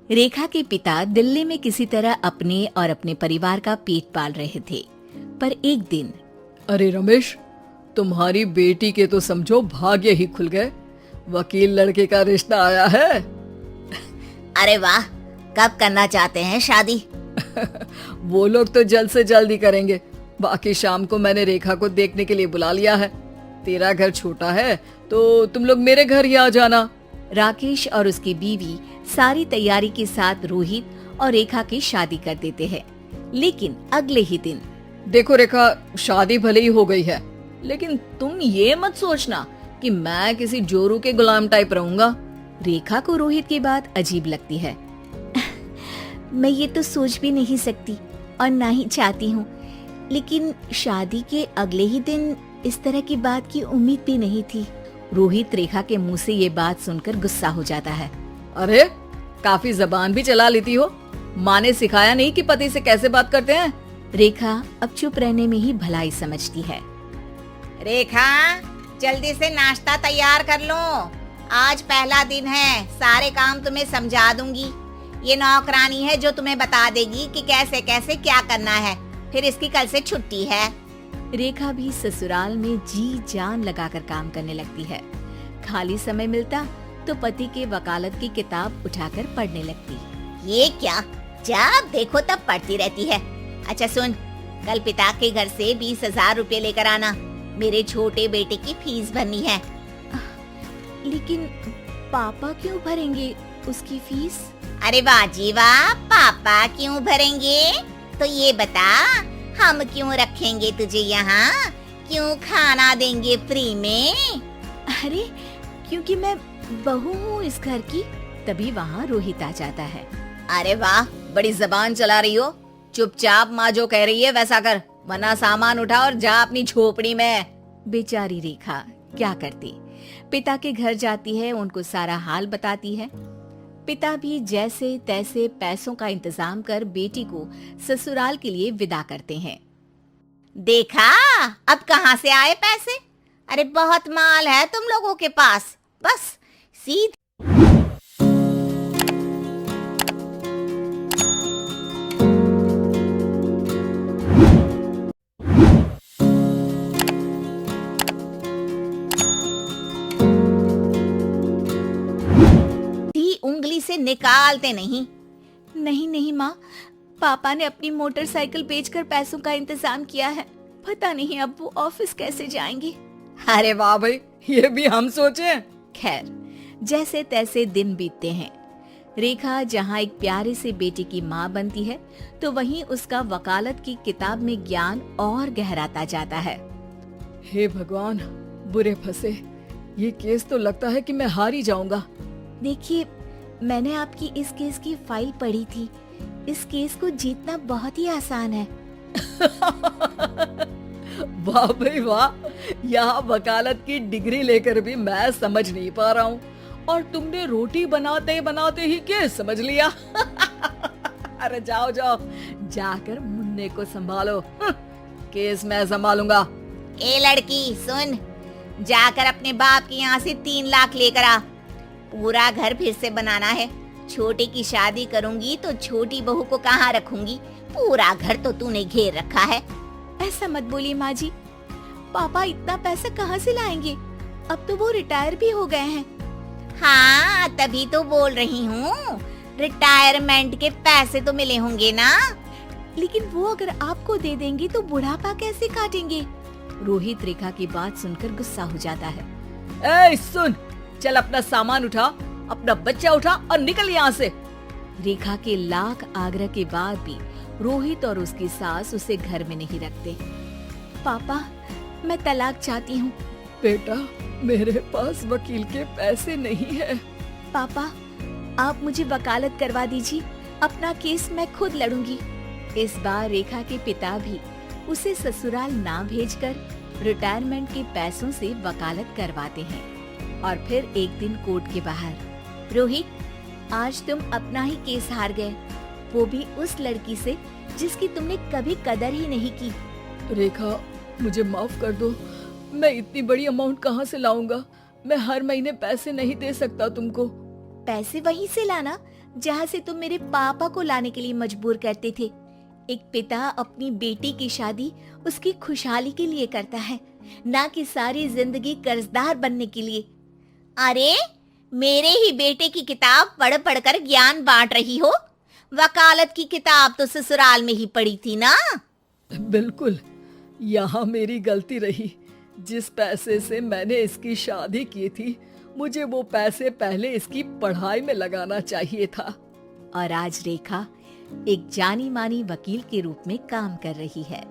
रेखा के पिता दिल्ली में किसी तरह अपने और अपने परिवार का पेट पाल रहे थे, पर एक दिन अरे रमेश, तुम्हारी बेटी के तो समझो भाग्य ही खुल गए। वकील लड़के का रिश्ता आया है। अरे वाह, कब करना चाहते हैं शादी? वो लोग तो जल्द से जल्द ही करेंगे। बाकी शाम को मैंने रेखा को देखने के लिए बुला लिया है। तेरा घर छोटा है तो तुम लोग मेरे घर ही आ जाना। राकेश और उसकी बीवी सारी तैयारी के साथ रोहित और रेखा की शादी कर देते हैं। लेकिन अगले ही दिन देखो रेखा, शादी भले ही हो गई है, लेकिन तुम ये मत सोचना कि मैं किसी जोरू के गुलाम टाइप रहूंगा। रेखा को रोहित की बात अजीब लगती है। मैं ये तो सोच भी नहीं सकती और ना ही चाहती हूँ, लेकिन शादी के अगले ही दिन इस तरह की बात की उम्मीद भी नहीं थी। रोहित रेखा के मुंह से ये बात सुनकर गुस्सा हो जाता है। अरे, काफी जबान भी चला लेती हो। माँ ने सिखाया नहीं कि पति से कैसे बात करते हैं? रेखा अब चुप रहने में ही भलाई समझती है। रेखा, जल्दी से नाश्ता तैयार कर लो। आज पहला दिन है, सारे काम तुम्हें समझा दूंगी। ये नौकरानी है जो तुम्हें बता देगी कि कैसे कैसे क्या करना है। फिर इसकी कल से छुट्टी है। रेखा भी ससुराल में जी जान लगाकर काम करने लगती है। खाली समय मिलता तो पति के वकालत की किताब उठाकर पढ़ने लगती। ये क्या, जब देखो तब पढ़ती रहती है। अच्छा सुन, कल पिता के घर से 20,000 रुपए लेकर आना। मेरे छोटे बेटे की फीस भरनी है। लेकिन पापा क्यों भरेंगे उसकी फीस? अरे वाह जी वाह, पापा क्यों भरेंगे? तो ये बता, हम क्यों रखेंगे तुझे यहाँ? क्यों खाना देंगे फ्री में? अरे, क्योंकि मैं बहू हूँ इस घर की। तभी वहाँ रोहित आ जाता है। अरे वाह, बड़ी जबान चला रही हो। चुपचाप माँ जो कह रही है वैसा कर, वरना सामान उठा और जा अपनी झोपड़ी में। बेचारी रेखा क्या करती, पिता के घर जाती है, उनको सारा हाल बताती है। पिता भी जैसे तैसे पैसों का इंतजाम कर बेटी को ससुराल के लिए विदा करते हैं। देखा, अब कहाँ से आए पैसे? अरे बहुत माल है तुम लोगों के पास। बस सीधे उंगली से निकालते नहीं। नहीं नहीं माँ, पापा ने अपनी मोटरसाइकिल बेचकर पैसों का इंतजाम किया है। पता नहीं अब वो ऑफिस कैसे जाएंगे। अरे वाह भाई, ये भी हम सोचे। खैर, जैसे तैसे दिन बीतते हैं। रेखा जहाँ एक प्यारे से बेटे की माँ बनती है, तो वहीं उसका वकालत की किताब में ज्ञान और गहराता जाता है। हे भगवान, बुरे फंसे। ये केस तो लगता है कि मैं हार ही जाऊंगा। देखिए, मैंने आपकी इस केस की फाइल पढ़ी थी। इस केस को जीतना बहुत ही आसान है। वाह भाई वाह, यहाँ वकालत की डिग्री लेकर भी मैं समझ नहीं पा रहा हूँ, और तुमने रोटी बनाते बनाते ही केस समझ लिया। अरे जाओ जाओ, जाकर मुन्ने को संभालो। केस मैं संभालूंगा। ए लड़की सुन, जाकर अपने बाप के यहाँ से 3 लाख लेकर आ। पूरा घर फिर से बनाना है। छोटे की शादी करूंगी तो छोटी बहू को कहाँ रखूंगी? पूरा घर तो तूने घेर रखा है। ऐसा मत बोलिए माँ जी, पापा इतना पैसा कहाँ से लाएंगे? अब तो वो रिटायर भी हो गए हैं। हाँ, तभी तो बोल रही हूँ, रिटायरमेंट के पैसे तो मिले होंगे ना। लेकिन वो अगर आपको दे देंगे तो बुढ़ापा कैसे काटेंगे? रोहित रेखा की बात सुनकर गुस्सा हो जाता है। ए सुन, चल अपना सामान उठा, अपना बच्चा उठा और निकल यहाँ से। रेखा के लाख आग्रह के बाद भी रोहित और उसकी सास उसे घर में नहीं रखते। पापा, मैं तलाक चाहती हूँ। बेटा, मेरे पास वकील के पैसे नहीं है। पापा, आप मुझे वकालत करवा दीजिए, अपना केस मैं खुद लड़ूंगी। इस बार रेखा के पिता भी उसे ससुराल ना भेजकर रिटायरमेंट के पैसों से वकालत करवाते हैं। और फिर एक दिन कोर्ट के बाहर, रोहित, आज तुम अपना ही केस हार गए, वो भी उस लड़की से जिसकी तुमने कभी कदर ही नहीं की। रेखा, मुझे माफ कर दो। मैं इतनी बड़ी अमाउंट कहाँ से लाऊंगा? मैं हर महीने पैसे नहीं दे सकता तुमको। पैसे वहीं से लाना जहाँ से तुम मेरे पापा को लाने के लिए मजबूर करते थे। एक पिता अपनी बेटी की शादी उसकी खुशहाली के लिए करता है, ना कि सारी जिंदगी कर्जदार बनने के लिए। अरे मेरे ही बेटे की किताब पढ़ पढ़ कर ज्ञान बांट रही हो। वकालत की किताब तो ससुराल में ही पढ़ी थी ना। बिल्कुल, यहाँ मेरी गलती रही। जिस पैसे से मैंने इसकी शादी की थी, मुझे वो पैसे पहले इसकी पढ़ाई में लगाना चाहिए था। और आज रेखा एक जानी मानी वकील के रूप में काम कर रही है।